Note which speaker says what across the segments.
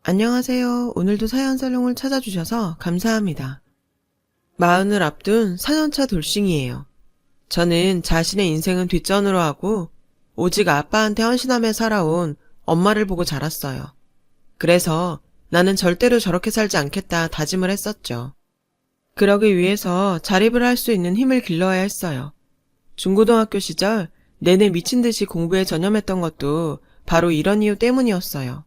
Speaker 1: 안녕하세요. 오늘도 사연 살롱을 찾아주셔서 감사합니다. 마흔을 앞둔 4년차 돌싱이에요. 저는 자신의 인생은 뒷전으로 하고 오직 아빠한테 헌신하며 살아온 엄마를 보고 자랐어요. 그래서 나는 절대로 저렇게 살지 않겠다 다짐을 했었죠. 그러기 위해서 자립을 할 수 있는 힘을 길러야 했어요. 중고등학교 시절 내내 미친 듯이 공부에 전념했던 것도 바로 이런 이유 때문이었어요.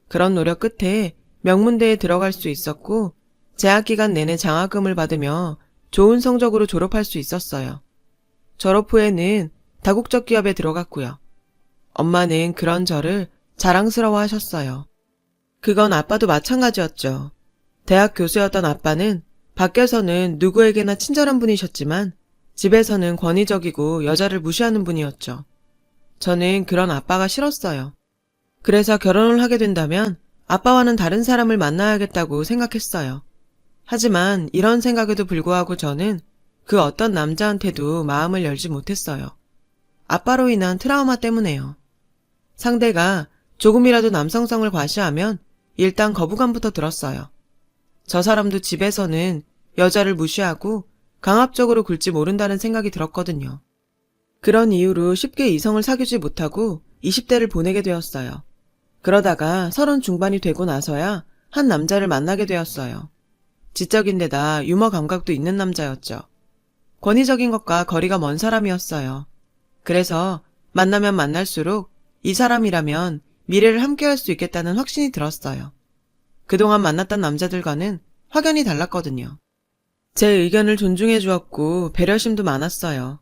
Speaker 1: 그런 노력 끝에 명문대에 들어갈 수 있었고 재학 기간 내내 장학금을 받으며 좋은 성적으로 졸업할 수 있었어요. 졸업 후에는 다국적 기업에 들어갔고요. 엄마는 그런 저를 자랑스러워 하셨어요. 그건 아빠도 마찬가지였죠. 대학 교수였던 아빠는 밖에서는 누구에게나 친절한 분이셨지만 집에서는 권위적이고 여자를 무시하는 분이었죠. 저는 그런 아빠가 싫었어요. 그래서 결혼을 하게 된다면 아빠와는 다른 사람을 만나야겠다고 생각했어요. 하지만 이런 생각에도 불구하고 저는 그 어떤 남자한테도 마음을 열지 못했어요. 아빠로 인한 트라우마 때문에요. 상대가 조금이라도 남성성을 과시하면 일단 거부감부터 들었어요. 저 사람도 집에서는 여자를 무시하고 강압적으로 굴지 모른다는 생각이 들었거든요. 그런 이유로 쉽게 이성을 사귀지 못하고 20대를 보내게 되었어요. 그러다가 30 중반이 되고 나서야 한 남자를 만나게 되었어요. 지적인데다 유머 감각도 있는 남자였죠. 권위적인 것과 거리가 먼 사람이었어요. 그래서 만나면 만날수록 이 사람이라면 미래를 함께할 수 있겠다는 확신이 들었어요. 그동안 만났던 남자들과는 확연히 달랐거든요. 제 의견을 존중해 주었고 배려심도 많았어요.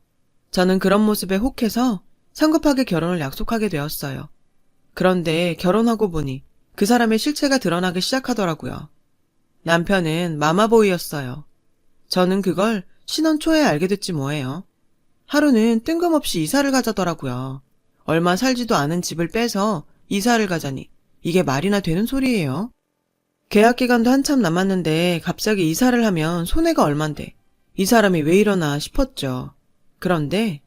Speaker 1: 저는 그런 모습에 혹해서 성급하게 결혼을 약속하게 되었어요. 그런데 결혼하고 보니 그 사람의 실체가 드러나기 시작하더라고요. 남편은 마마보이였어요. 저는 그걸 신혼 초에 알게 됐지 뭐예요. 하루는 뜬금없이 이사를 가자더라고요. 얼마 살지도 않은 집을 빼서 이사를 가자니 이게 말이나 되는 소리예요. 계약 기간도 한참 남았는데 갑자기 이사를 하면 손해가 얼만데 이 사람이 왜 이러나 싶었죠. 그런데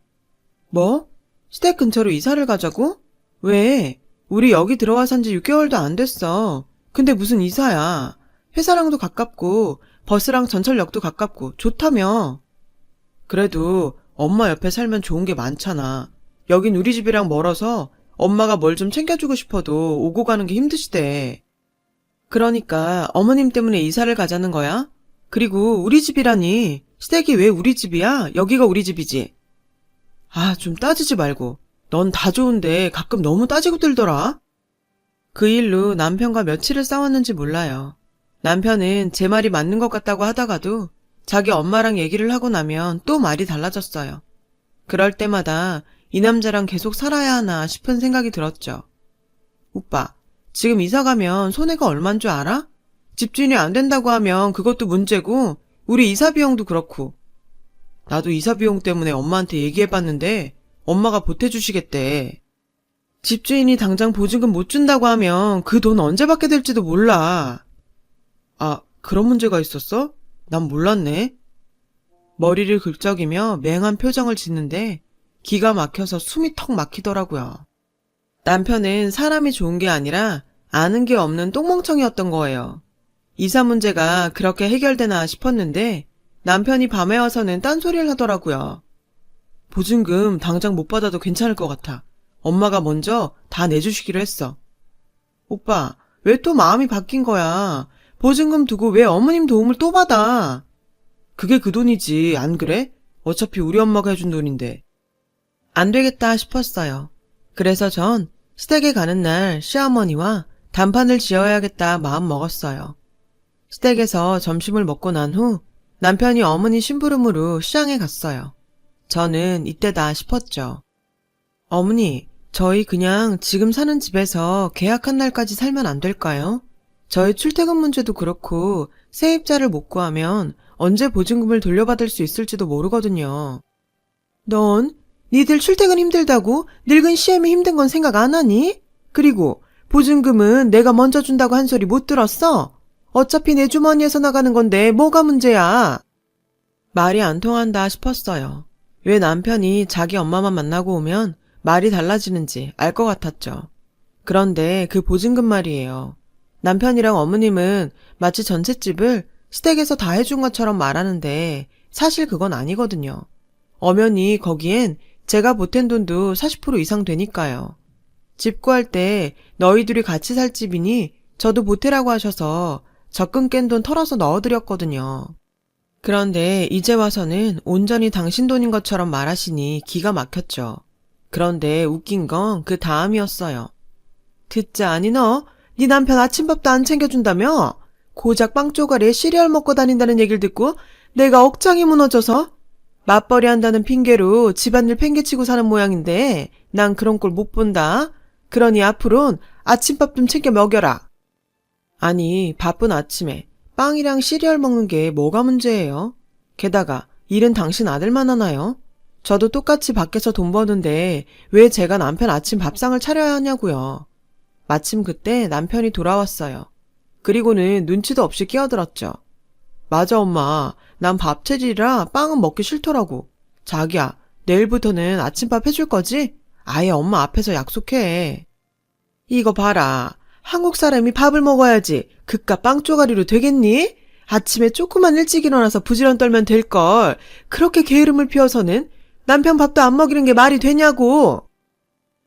Speaker 1: 뭐? 시댁 근처로 이사를 가자고? 왜? 우리 여기 들어와 산 지 6개월도 안 됐어. 근데 무슨 이사야. 회사랑도 가깝고 버스랑 전철역도 가깝고 좋다며. 그래도 엄마 옆에 살면 좋은 게 많잖아. 여긴 우리 집이랑 멀어서 엄마가 뭘 좀 챙겨주고 싶어도 오고 가는 게 힘드시대. 그러니까 어머님 때문에 이사를 가자는 거야? 그리고 우리 집이라니. 시댁이 왜 우리 집이야? 여기가 우리 집이지. 아, 좀 따지지 말고. 넌 다 좋은데 가끔 너무 따지고 들더라. 그 일로 남편과 며칠을 싸웠는지 몰라요. 남편은 제 말이 맞는 것 같다고 하다가도 자기 엄마랑 얘기를 하고 나면 또 말이 달라졌어요. 그럴 때마다 이 남자랑 계속 살아야 하나 싶은 생각이 들었죠. 오빠, 지금 이사 가면 손해가 얼만 줄 알아? 집주인이 안 된다고 하면 그것도 문제고 우리 이사 비용도 그렇고. 나도 이사 비용 때문에 엄마한테 얘기해봤는데 엄마가 보태주시겠대. 집주인이 당장 보증금 못 준다고 하면 그 돈 언제 받게 될지도 몰라. 아, 그런 문제가 있었어? 난 몰랐네. 머리를 긁적이며 맹한 표정을 짓는데 기가 막혀서 숨이 턱 막히더라고요. 남편은 사람이 좋은 게 아니라 아는 게 없는 똥멍청이었던 거예요. 이사 문제가 그렇게 해결되나 싶었는데 남편이 밤에 와서는 딴소리를 하더라고요. 보증금 당장 못 받아도 괜찮을 것 같아. 엄마가 먼저 다 내주시기로 했어. 오빠, 왜 또 마음이 바뀐 거야? 보증금 두고 왜 어머님 도움을 또 받아? 그게 그 돈이지, 안 그래? 어차피 우리 엄마가 해준 돈인데. 안 되겠다 싶었어요. 그래서 전 시댁에 가는 날 시어머니와 단판을 지어야겠다 마음 먹었어요. 시댁에서 점심을 먹고 난 후 남편이 어머니 심부름으로 시장에 갔어요. 저는 이때다 싶었죠. 어머니, 저희 그냥 지금 사는 집에서 계약한 날까지 살면 안 될까요? 저희 출퇴근 문제도 그렇고 세입자를 못 구하면 언제 보증금을 돌려받을 수 있을지도 모르거든요. 넌 니들 출퇴근 힘들다고 늙은 시엠이 힘든 건 생각 안 하니? 그리고 보증금은 내가 먼저 준다고 한 소리 못 들었어? 어차피 내 주머니에서 나가는 건데 뭐가 문제야? 말이 안 통한다 싶었어요. 왜 남편이 자기 엄마만 만나고 오면 말이 달라지는지 알 것 같았죠. 그런데 그 보증금 말이에요. 남편이랑 어머님은 마치 전셋집을 시댁에서 다 해준 것처럼 말하는데 사실 그건 아니거든요. 엄연히 거기엔 제가 보탠 돈도 40% 이상 되니까요. 집 구할 때 너희 둘이 같이 살 집이니 저도 보태라고 하셔서 적금 깬 돈 털어서 넣어드렸거든요. 그런데 이제 와서는 온전히 당신 돈인 것처럼 말하시니 기가 막혔죠. 그런데 웃긴 건 그 다음이었어요. 듣자 아니 너? 네 남편 아침밥도 안 챙겨준다며? 고작 빵 쪼가리에 시리얼 먹고 다닌다는 얘기를 듣고 내가 억장이 무너져서 맞벌이 한다는 핑계로 집안일 팽개치고 사는 모양인데 난 그런 꼴 못 본다. 그러니 앞으론 아침밥 좀 챙겨 먹여라. 아니 바쁜 아침에 빵이랑 시리얼 먹는 게 뭐가 문제예요? 게다가 일은 당신 아들만 하나요? 저도 똑같이 밖에서 돈 버는데 왜 제가 남편 아침 밥상을 차려야 하냐고요. 마침 그때 남편이 돌아왔어요. 그리고는 눈치도 없이 끼어들었죠. 맞아 엄마. 난 밥체질이라 빵은 먹기 싫더라고. 자기야, 내일부터는 아침밥 해줄 거지? 아예 엄마 앞에서 약속해. 이거 봐라. 한국 사람이 밥을 먹어야지. 그깟 빵 쪼가리로 되겠니? 아침에 조금만 일찍 일어나서 부지런 떨면 될걸. 그렇게 게으름을 피워서는 남편 밥도 안 먹이는 게 말이 되냐고.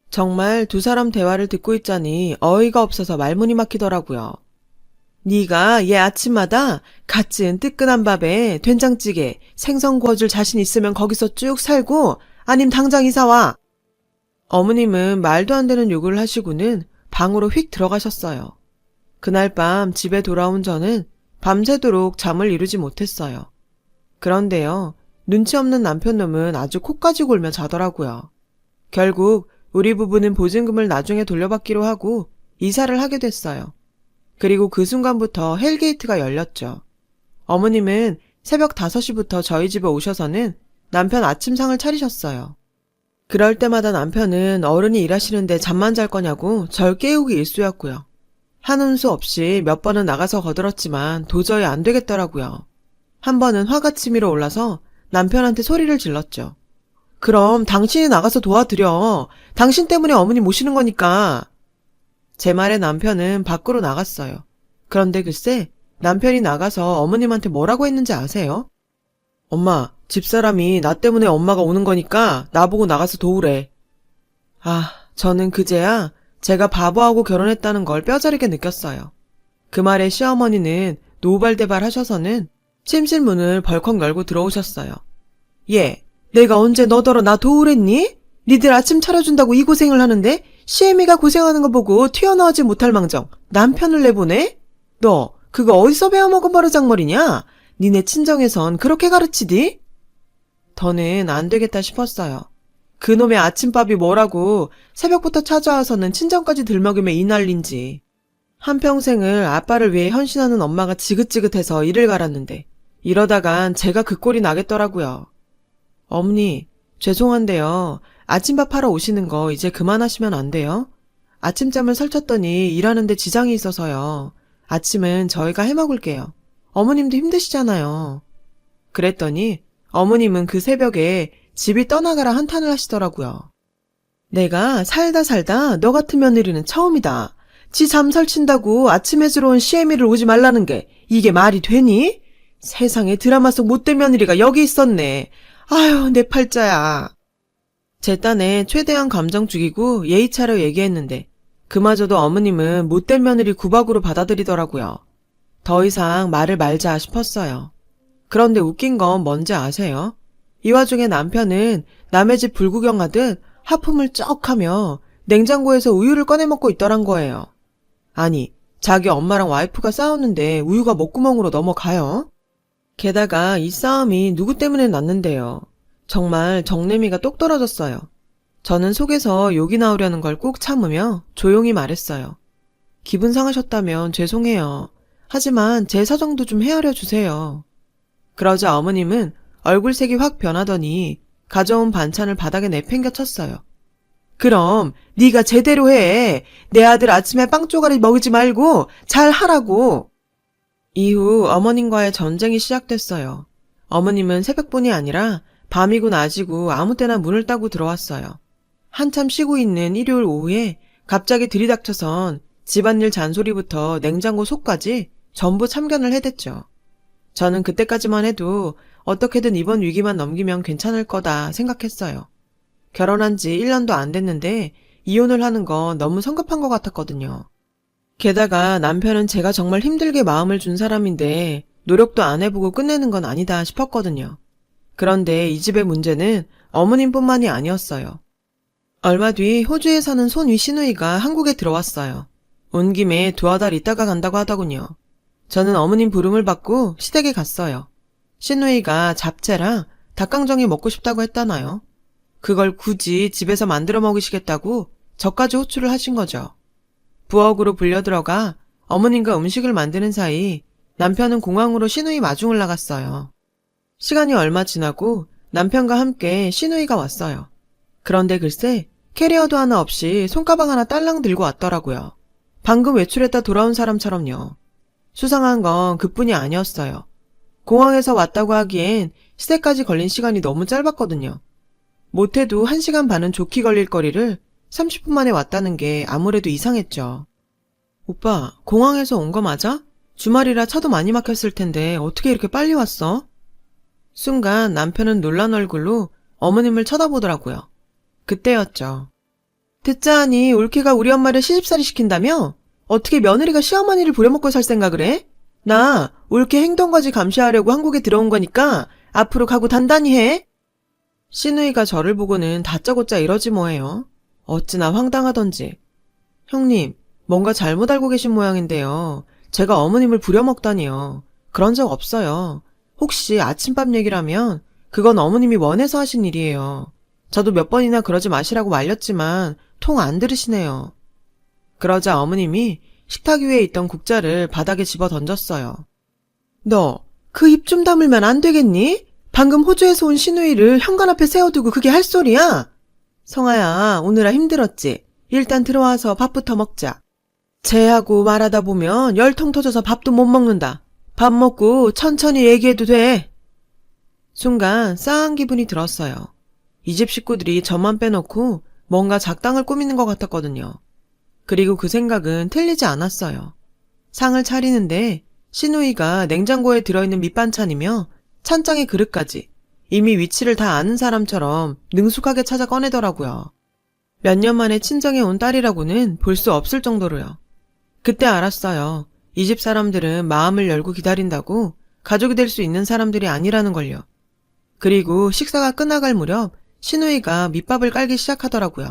Speaker 1: 정말 두 사람 대화를 듣고 있자니 어이가 없어서 말문이 막히더라고요. 네가 얘 아침마다 갓 지은 뜨끈한 밥에 된장찌개, 생선 구워줄 자신 있으면 거기서 쭉 살고 아님 당장 이사와. 어머님은 말도 안 되는 요구를 하시고는 방으로 휙 들어가셨어요. 그날 밤 집에 돌아온 저는 밤새도록 잠을 이루지 못했어요. 그런데요, 눈치 없는 남편놈은 아주 코까지 골며 자더라고요. 결국 우리 부부는 보증금을 나중에 돌려받기로 하고 이사를 하게 됐어요. 그리고 그 순간부터 헬게이트가 열렸죠. 어머님은 새벽 5시부터 저희 집에 오셔서는 남편 아침상을 차리셨어요. 그럴 때마다 남편은 어른이 일하시는데 잠만 잘 거냐고 절 깨우기 일쑤였고요. 하는 수 없이 몇 번은 나가서 거들었지만 도저히 안 되겠더라고요. 한 번은 화가 치밀어 올라서 남편한테 소리를 질렀죠. 그럼 당신이 나가서 도와드려. 당신 때문에 어머니 모시는 거니까. 제 말에 남편은 밖으로 나갔어요. 그런데 글쎄 남편이 나가서 어머님한테 뭐라고 했는지 아세요? 엄마, 집사람이 나 때문에 엄마가 오는 거니까 나보고 나가서 도우래. 아, 저는 그제야 제가 바보하고 결혼했다는 걸 뼈저리게 느꼈어요. 그 말에 시어머니는 노발대발 하셔서는 침실 문을 벌컥 열고 들어오셨어요. 예, 내가 언제 너더러 나 도우랬니? 니들 아침 차려준다고 이 고생을 하는데 시애미가 고생하는 거 보고 튀어나오지 못할 망정 남편을 내보내? 너 그거 어디서 배워먹은 버르장머리냐? 니네 친정에선 그렇게 가르치디? 더는 안 되겠다 싶었어요. 그놈의 아침밥이 뭐라고 새벽부터 찾아와서는 친정까지 들먹이며 이 난린지. 한평생을 아빠를 위해 헌신하는 엄마가 지긋지긋해서 이를 갈았는데 이러다간 제가 그 꼴이 나겠더라고요. 어머니, 죄송한데요. 아침밥 하러 오시는 거 이제 그만하시면 안 돼요? 아침잠을 설쳤더니 일하는데 지장이 있어서요. 아침은 저희가 해먹을게요. 어머님도 힘드시잖아요. 그랬더니 어머님은 그 새벽에 집이 떠나가라 한탄을 하시더라고요. 내가 살다 너 같은 며느리는 처음이다. 지 잠 설친다고 아침에 들어온 시애미를 오지 말라는 게 이게 말이 되니? 세상에 드라마 속 못된 며느리가 여기 있었네. 아유, 내 팔자야. 제 딴에 최대한 감정 죽이고 예의 차려 얘기했는데 그마저도 어머님은 못된 며느리 구박으로 받아들이더라고요. 더 이상 말을 말자 싶었어요. 그런데 웃긴 건 뭔지 아세요? 이 와중에 남편은 남의 집 불구경하듯 하품을 쩍 하며 냉장고에서 우유를 꺼내 먹고 있더란 거예요. 아니, 자기 엄마랑 와이프가 싸웠는데 우유가 목구멍으로 넘어가요? 게다가 이 싸움이 누구 때문에 났는데요. 정말 정내미가 똑 떨어졌어요. 저는 속에서 욕이 나오려는 걸 꾹 참으며 조용히 말했어요. 기분 상하셨다면 죄송해요. 하지만 제 사정도 좀 헤아려 주세요. 그러자 어머님은 얼굴색이 확 변하더니 가져온 반찬을 바닥에 내팽겨 쳤어요. 그럼 네가 제대로 해. 내 아들 아침에 빵 쪼가리 먹이지 말고 잘 하라고. 이후 어머님과의 전쟁이 시작됐어요. 어머님은 새벽뿐이 아니라 밤이고 낮이고 아무 때나 문을 따고 들어왔어요. 한참 쉬고 있는 일요일 오후에 갑자기 들이닥쳐선 집안일 잔소리부터 냉장고 속까지 전부 참견을 해댔죠. 저는 그때까지만 해도 어떻게든 이번 위기만 넘기면 괜찮을 거다 생각했어요. 결혼한 지 1년도 안 됐는데 이혼을 하는 건 너무 성급한 것 같았거든요. 게다가 남편은 제가 정말 힘들게 마음을 준 사람인데 노력도 안 해보고 끝내는 건 아니다 싶었거든요. 그런데 이 집의 문제는 어머님뿐만이 아니었어요. 얼마 뒤 호주에 사는 손위 시누이가 한국에 들어왔어요. 온 김에 두어 달 있다가 간다고 하더군요. 저는 어머님 부름을 받고 시댁에 갔어요. 시누이가 잡채랑 닭강정이 먹고 싶다고 했다나요? 그걸 굳이 집에서 만들어 먹으시겠다고 저까지 호출을 하신 거죠. 부엌으로 불려들어가 어머님과 음식을 만드는 사이 남편은 공항으로 시누이 마중을 나갔어요. 시간이 얼마 지나고 남편과 함께 시누이가 왔어요. 그런데 글쎄 캐리어도 하나 없이 손가방 하나 딸랑 들고 왔더라고요. 방금 외출했다 돌아온 사람처럼요. 수상한 건 그뿐이 아니었어요. 공항에서 왔다고 하기엔 시댁까지 걸린 시간이 너무 짧았거든요. 못해도 1시간 반은 좋게 걸릴 거리를 30분 만에 왔다는 게 아무래도 이상했죠. 오빠, 공항에서 온 거 맞아? 주말이라 차도 많이 막혔을 텐데 어떻게 이렇게 빨리 왔어? 순간 남편은 놀란 얼굴로 어머님을 쳐다보더라고요. 그때였죠. 듣자 하니 올케가 우리 엄마를 시집살이 시킨다며? 어떻게 며느리가 시어머니를 부려먹고 살 생각을 해? 나 올케 행동거지 감시하려고 한국에 들어온 거니까 앞으로 각오 단단히 해. 시누이가 저를 보고는 다짜고짜 이러지 뭐예요. 어찌나 황당하던지. 형님, 뭔가 잘못 알고 계신 모양인데요. 제가 어머님을 부려먹다니요. 그런 적 없어요. 혹시 아침밥 얘기라면 그건 어머님이 원해서 하신 일이에요. 저도 몇 번이나 그러지 마시라고 말렸지만 통 안 들으시네요. 그러자 어머님이 식탁 위에 있던 국자를 바닥에 집어 던졌어요. 너 그 입 좀 다물면 안 되겠니? 방금 호주에서 온 시누이를 현관 앞에 세워두고 그게 할 소리야? 성아야, 오느라 힘들었지? 일단 들어와서 밥부터 먹자. 쟤하고 말하다 보면 열통 터져서 밥도 못 먹는다. 밥 먹고 천천히 얘기해도 돼. 순간 싸한 기분이 들었어요. 이 집 식구들이 저만 빼놓고 뭔가 작당을 꾸미는 것 같았거든요. 그리고 그 생각은 틀리지 않았어요. 상을 차리는데 시누이가 냉장고에 들어있는 밑반찬이며 찬장의 그릇까지 이미 위치를 다 아는 사람처럼 능숙하게 찾아 꺼내더라고요. 몇 년 만에 친정에 온 딸이라고는 볼 수 없을 정도로요. 그때 알았어요. 이 집 사람들은 마음을 열고 기다린다고 가족이 될 수 있는 사람들이 아니라는 걸요. 그리고 식사가 끝나갈 무렵 시누이가 밑밥을 깔기 시작하더라고요.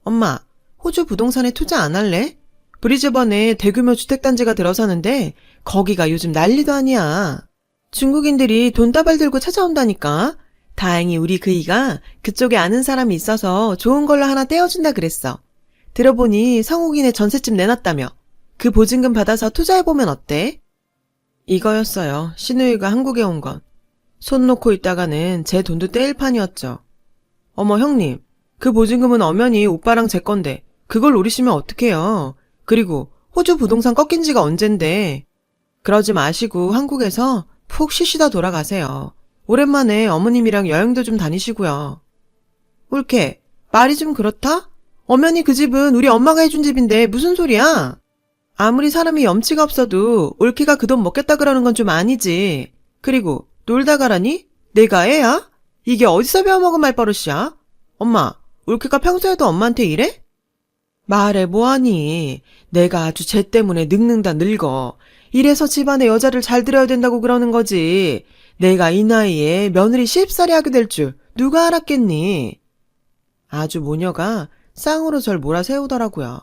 Speaker 1: 엄마, 호주 부동산에 투자 안 할래? 브리즈번에 대규모 주택단지가 들어서는데 거기가 요즘 난리도 아니야. 중국인들이 돈 따발 들고 찾아온다니까. 다행히 우리 그이가 그쪽에 아는 사람이 있어서 좋은 걸로 하나 떼어준다 그랬어. 들어보니 성욱이네 전셋집 내놨다며. 그 보증금 받아서 투자해보면 어때? 이거였어요. 시누이가 한국에 온 건. 손 놓고 있다가는 제 돈도 떼일 판이었죠. 어머 형님, 그 보증금은 엄연히 오빠랑 제 건데 그걸 노리시면 어떡해요. 그리고 호주 부동산 꺾인 지가 언젠데. 그러지 마시고 한국에서 푹 쉬시다 돌아가세요. 오랜만에 어머님이랑 여행도 좀 다니시고요. 올케, 말이 좀 그렇다? 엄연히 그 집은 우리 엄마가 해준 집인데 무슨 소리야? 아무리 사람이 염치가 없어도 올케가 그 돈 먹겠다 그러는 건 좀 아니지. 그리고 놀다 가라니? 내가 애야? 이게 어디서 배워먹은 말버릇이야? 엄마, 올케가 평소에도 엄마한테 이래? 말해 뭐하니? 내가 아주 쟤 때문에 늙는다 늙어. 이래서 집안에 여자를 잘 들여야 된다고 그러는 거지. 내가 이 나이에 며느리 시집살이 하게 될 줄 누가 알았겠니? 아주 모녀가 쌍으로 절 몰아세우더라고요.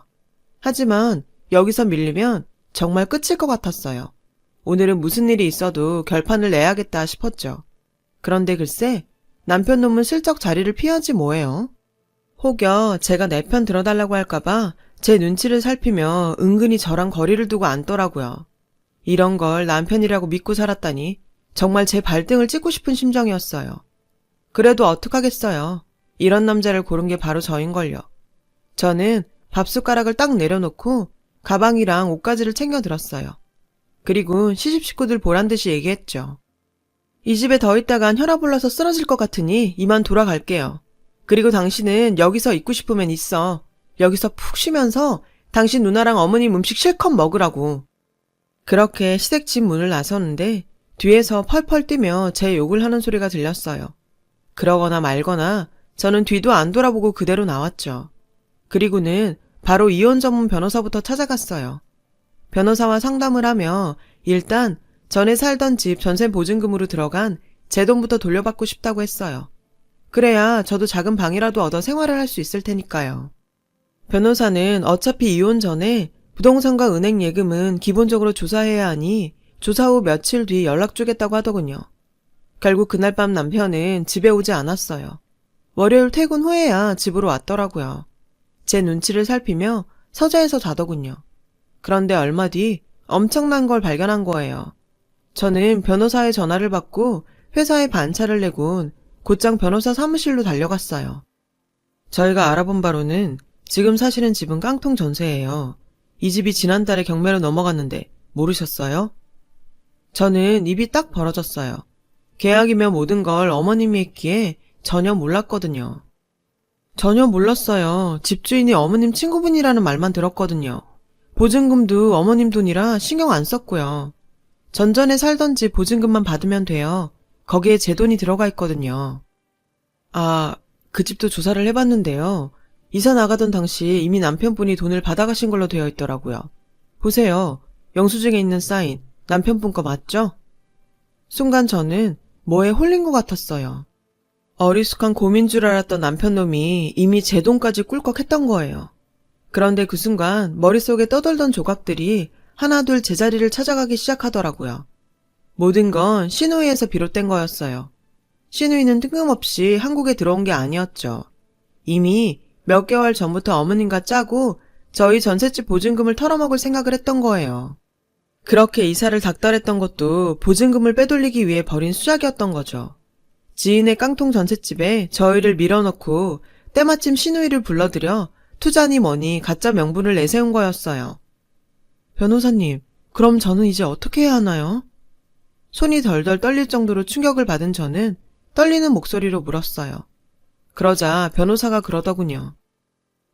Speaker 1: 하지만 여기서 밀리면 정말 끝일 것 같았어요. 오늘은 무슨 일이 있어도 결판을 내야겠다 싶었죠. 그런데 글쎄 남편 놈은 슬쩍 자리를 피하지 뭐예요. 혹여 제가 내 편 들어달라고 할까봐 제 눈치를 살피며 은근히 저랑 거리를 두고 앉더라고요. 이런 걸 남편이라고 믿고 살았다니 정말 제 발등을 찍고 싶은 심정이었어요. 그래도 어떡하겠어요. 이런 남자를 고른 게 바로 저인걸요. 저는 밥숟가락을 딱 내려놓고 가방이랑 옷가지를 챙겨 들었어요. 그리고 시집 식구들 보란듯이 얘기했죠. 이 집에 더 있다간 혈압 올라서 쓰러질 것 같으니 이만 돌아갈게요. 그리고 당신은 여기서 있고 싶으면 있어. 여기서 푹 쉬면서 당신 누나랑 어머님 음식 실컷 먹으라고. 그렇게 시댁 집 문을 나서는데 뒤에서 펄펄 뛰며 제 욕을 하는 소리가 들렸어요. 그러거나 말거나 저는 뒤도 안 돌아보고 그대로 나왔죠. 그리고는 바로 이혼 전문 변호사부터 찾아갔어요. 변호사와 상담을 하며 일단 전에 살던 집 전세 보증금으로 들어간 제 돈부터 돌려받고 싶다고 했어요. 그래야 저도 작은 방이라도 얻어 생활을 할 수 있을 테니까요. 변호사는 어차피 이혼 전에 부동산과 은행 예금은 기본적으로 조사해야 하니 조사 후 며칠 뒤 연락 주겠다고 하더군요. 결국 그날 밤 남편은 집에 오지 않았어요. 월요일 퇴근 후에야 집으로 왔더라고요. 제 눈치를 살피며 서재에서 자더군요. 그런데 얼마 뒤 엄청난 걸 발견한 거예요. 저는 변호사의 전화를 받고 회사에 반차를 내곤 곧장 변호사 사무실로 달려갔어요. 저희가 알아본 바로는 지금 사시는 집은 깡통 전세예요. 이 집이 지난달에 경매로 넘어갔는데 모르셨어요? 저는 입이 딱 벌어졌어요. 계약이며 모든 걸 어머님이 했기에 전혀 몰랐거든요. 전혀 몰랐어요. 집주인이 어머님 친구분이라는 말만 들었거든요. 보증금도 어머님 돈이라 신경 안 썼고요. 전전에 살던 집 보증금만 받으면 돼요. 거기에 제 돈이 들어가 있거든요. 아, 그 집도 조사를 해봤는데요. 이사 나가던 당시 이미 남편분이 돈을 받아가신 걸로 되어 있더라고요. 보세요. 영수증에 있는 사인, 남편분 거 맞죠? 순간 저는 뭐에 홀린 것 같았어요. 어리숙한 곰인 줄 알았던 남편놈이 이미 제 돈까지 꿀꺽했던 거예요. 그런데 그 순간 머릿속에 떠돌던 조각들이 하나둘 제자리를 찾아가기 시작하더라고요. 모든 건 시누이에서 비롯된 거였어요. 시누이는 뜬금없이 한국에 들어온 게 아니었죠. 이미 몇 개월 전부터 어머님과 짜고 저희 전셋집 보증금을 털어먹을 생각을 했던 거예요. 그렇게 이사를 닥달했던 것도 보증금을 빼돌리기 위해 벌인 수작이었던 거죠. 지인의 깡통 전셋집에 저희를 밀어넣고 때마침 시누이를 불러들여 투자니 뭐니 가짜 명분을 내세운 거였어요. 변호사님, 그럼 저는 이제 어떻게 해야 하나요? 손이 덜덜 떨릴 정도로 충격을 받은 저는 떨리는 목소리로 물었어요. 그러자 변호사가 그러더군요.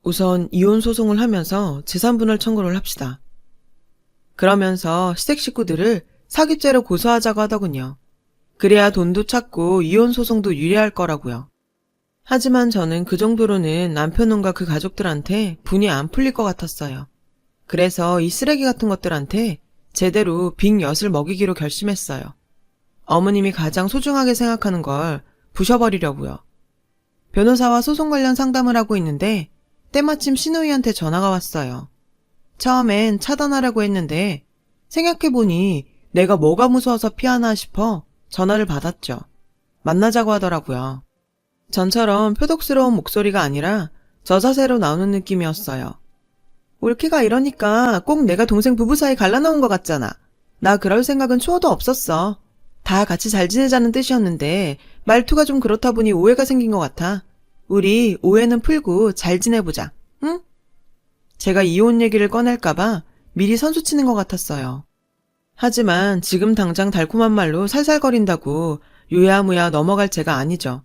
Speaker 1: 우선 이혼 소송을 하면서 재산분할 청구를 합시다. 그러면서 시댁 식구들을 사기죄로 고소하자고 하더군요. 그래야 돈도 찾고 이혼 소송도 유리할 거라고요. 하지만 저는 그 정도로는 남편놈과 그 가족들한테 분이 안 풀릴 것 같았어요. 그래서 이 쓰레기 같은 것들한테 제대로 빅엿을 먹이기로 결심했어요. 어머님이 가장 소중하게 생각하는 걸 부셔버리려고요. 변호사와 소송 관련 상담을 하고 있는데 때마침 시누이한테 전화가 왔어요. 처음엔 차단하라고 했는데 생각해보니 내가 뭐가 무서워서 피하나 싶어 전화를 받았죠. 만나자고 하더라고요. 전처럼 표독스러운 목소리가 아니라 저자세로 나오는 느낌이었어요. 올케가 이러니까 꼭 내가 동생 부부 사이 갈라놓은 것 같잖아. 나 그럴 생각은 추호도 없었어. 다 같이 잘 지내자는 뜻이었는데 말투가 좀 그렇다 보니 오해가 생긴 것 같아. 우리 오해는 풀고 잘 지내보자. 응? 제가 이혼 얘기를 꺼낼까봐 미리 선수 치는 것 같았어요. 하지만 지금 당장 달콤한 말로 살살거린다고 유야무야 넘어갈 제가 아니죠.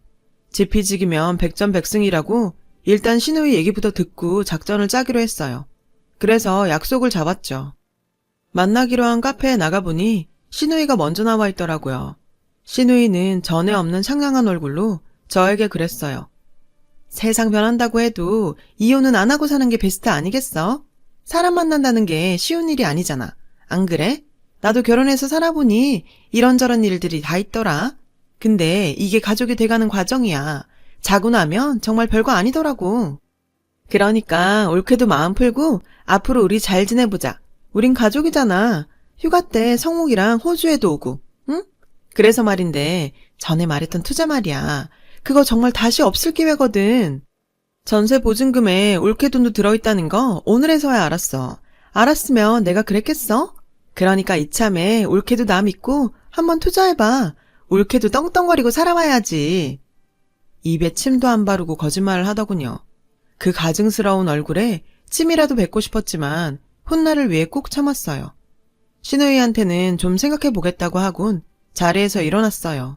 Speaker 1: 지피지기면 백전백승이라고 일단 시누이 얘기부터 듣고 작전을 짜기로 했어요. 그래서 약속을 잡았죠. 만나기로 한 카페에 나가보니 시누이가 먼저 나와 있더라고요. 시누이는 전에 없는 상냥한 얼굴로 저에게 그랬어요. 세상 변한다고 해도 이혼은 안 하고 사는 게 베스트 아니겠어? 사람 만난다는 게 쉬운 일이 아니잖아. 안 그래? 나도 결혼해서 살아보니 이런저런 일들이 다 있더라. 근데 이게 가족이 돼가는 과정이야. 자고 나면 정말 별거 아니더라고. 그러니까 올케도 마음 풀고 앞으로 우리 잘 지내보자. 우린 가족이잖아. 휴가 때 성욱이랑 호주에도 오고, 응? 그래서 말인데 전에 말했던 투자 말이야. 그거 정말 다시 없을 기회거든. 전세 보증금에 올케 돈도 들어있다는 거 오늘에서야 알았어. 알았으면 내가 그랬겠어? 그러니까 이참에 올케도 나 믿고 한번 투자해봐. 올케도 떵떵거리고 살아와야지. 입에 침도 안 바르고 거짓말을 하더군요. 그 가증스러운 얼굴에 침이라도 뱉고 싶었지만 훗날을 위해 꾹 참았어요. 시누이한테는 좀 생각해보겠다고 하곤 자리에서 일어났어요.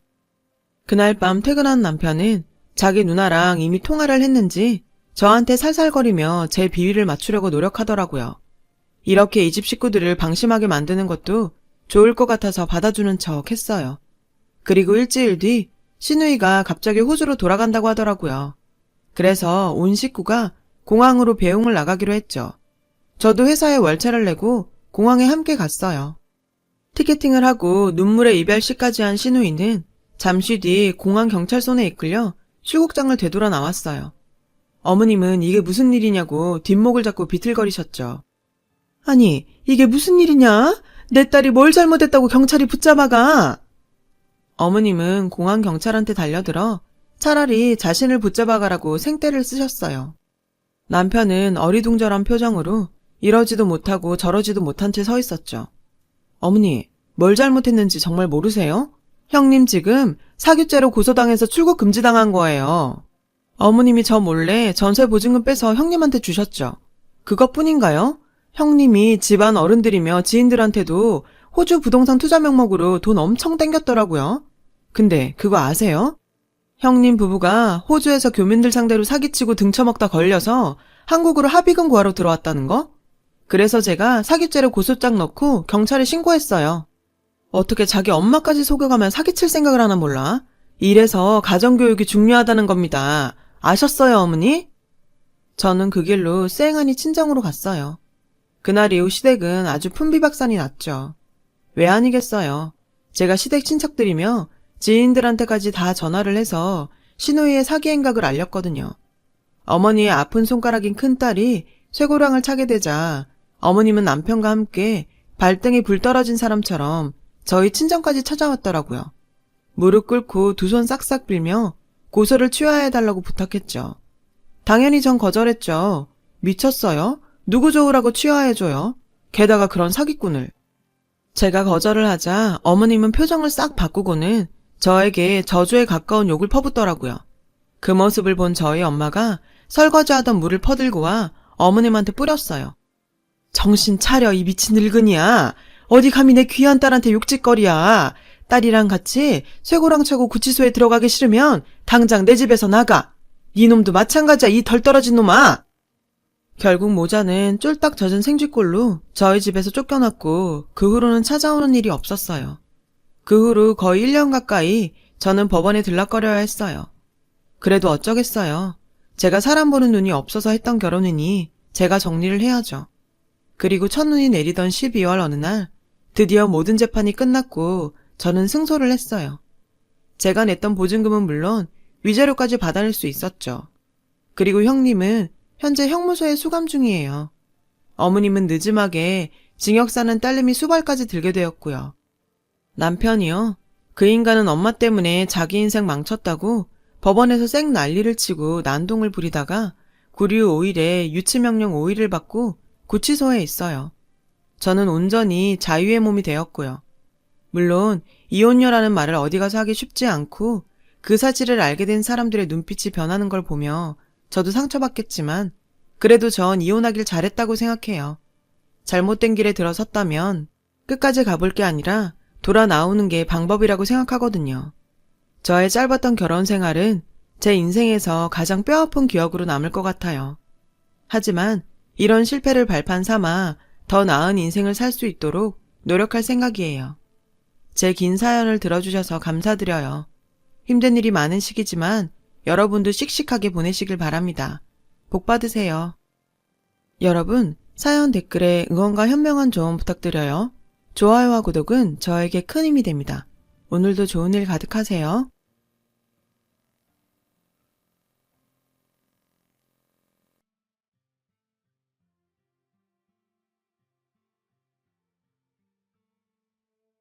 Speaker 1: 그날 밤 퇴근한 남편은 자기 누나랑 이미 통화를 했는지 저한테 살살거리며 제 비위를 맞추려고 노력하더라고요. 이렇게 이 집 식구들을 방심하게 만드는 것도 좋을 것 같아서 받아주는 척 했어요. 그리고 일주일 뒤 시누이가 갑자기 호주로 돌아간다고 하더라고요. 그래서 온 식구가 공항으로 배웅을 나가기로 했죠. 저도 회사에 월차를 내고 공항에 함께 갔어요. 티켓팅을 하고 눈물의 이별시까지 한 시누이는 잠시 뒤 공항 경찰선에 이끌려 출국장을 되돌아 나왔어요. 어머님은 이게 무슨 일이냐고 뒷목을 잡고 비틀거리셨죠. 아니, 이게 무슨 일이냐? 내 딸이 뭘 잘못했다고 경찰이 붙잡아가? 어머님은 공항 경찰한테 달려들어 차라리 자신을 붙잡아가라고 생떼를 쓰셨어요. 남편은 어리둥절한 표정으로 이러지도 못하고 저러지도 못한 채 서 있었죠. 어머니, 뭘 잘못했는지 정말 모르세요? 형님 지금 사규죄로 고소당해서 출국 금지당한 거예요. 어머님이 저 몰래 전세 보증금 빼서 형님한테 주셨죠. 그것뿐인가요? 형님이 집안 어른들이며 지인들한테도 호주 부동산 투자 명목으로 돈 엄청 땡겼더라고요. 근데 그거 아세요? 형님 부부가 호주에서 교민들 상대로 사기치고 등쳐먹다 걸려서 한국으로 합의금 구하러 들어왔다는 거? 그래서 제가 사기죄로 고소장 넣고 경찰에 신고했어요. 어떻게 자기 엄마까지 속여가면 사기칠 생각을 하나 몰라? 이래서 가정교육이 중요하다는 겁니다. 아셨어요, 어머니? 저는 그 길로 쌩하니 친정으로 갔어요. 그날 이후 시댁은 아주 풍비박산이 났죠. 왜 아니겠어요. 제가 시댁 친척들이며 지인들한테까지 다 전화를 해서 시누이의 사기 행각을 알렸거든요. 어머니의 아픈 손가락인 큰딸이 쇠고랑을 차게 되자 어머님은 남편과 함께 발등에 불 떨어진 사람처럼 저희 친정까지 찾아왔더라고요. 무릎 꿇고 두 손 싹싹 빌며 고소를 취하해달라고 부탁했죠. 당연히 전 거절했죠. 미쳤어요? 누구 좋으라고 취하해줘요? 게다가 그런 사기꾼을. 제가 거절을 하자 어머님은 표정을 싹 바꾸고는 저에게 저주에 가까운 욕을 퍼붓더라고요. 그 모습을 본 저희 엄마가 설거지하던 물을 퍼들고 와 어머님한테 뿌렸어요. 정신 차려, 이 미친 늙은이야. 어디 감히 내 귀한 딸한테 욕짓거리야. 딸이랑 같이 쇠고랑 차고 구치소에 들어가기 싫으면 당장 내 집에서 나가. 이놈도 마찬가지야, 이 덜 떨어진 놈아. 결국 모자는 쫄딱 젖은 생쥐꼴로 저희 집에서 쫓겨났고 그 후로는 찾아오는 일이 없었어요. 그 후로 거의 1년 가까이 저는 법원에 들락거려야 했어요. 그래도 어쩌겠어요. 제가 사람 보는 눈이 없어서 했던 결혼이니 제가 정리를 해야죠. 그리고 첫눈이 내리던 12월 어느 날 드디어 모든 재판이 끝났고 저는 승소를 했어요. 제가 냈던 보증금은 물론 위자료까지 받아낼 수 있었죠. 그리고 형님은 현재 형무소에 수감 중이에요. 어머님은 늦음하게 징역 사는 딸내미 수발까지 들게 되었고요. 남편이요. 그 인간은 엄마 때문에 자기 인생 망쳤다고 법원에서 쌩 난리를 치고 난동을 부리다가 구류 5일에 유치명령 5일을 받고 구치소에 있어요. 저는 온전히 자유의 몸이 되었고요. 물론 이혼녀라는 말을 어디 가서 하기 쉽지 않고 그 사실을 알게 된 사람들의 눈빛이 변하는 걸 보며 저도 상처받겠지만 그래도 전 이혼하길 잘했다고 생각해요. 잘못된 길에 들어섰다면 끝까지 가볼 게 아니라 돌아 나오는 게 방법이라고 생각하거든요. 저의 짧았던 결혼 생활은 제 인생에서 가장 뼈아픈 기억으로 남을 것 같아요. 하지만 이런 실패를 발판 삼아 더 나은 인생을 살 수 있도록 노력할 생각이에요. 제 긴 사연을 들어주셔서 감사드려요. 힘든 일이 많은 시기지만 여러분도 씩씩하게 보내시길 바랍니다. 복 받으세요. 여러분, 사연 댓글에 응원과 현명한 조언 부탁드려요. 좋아요와 구독은 저에게 큰 힘이 됩니다. 오늘도 좋은 일 가득하세요.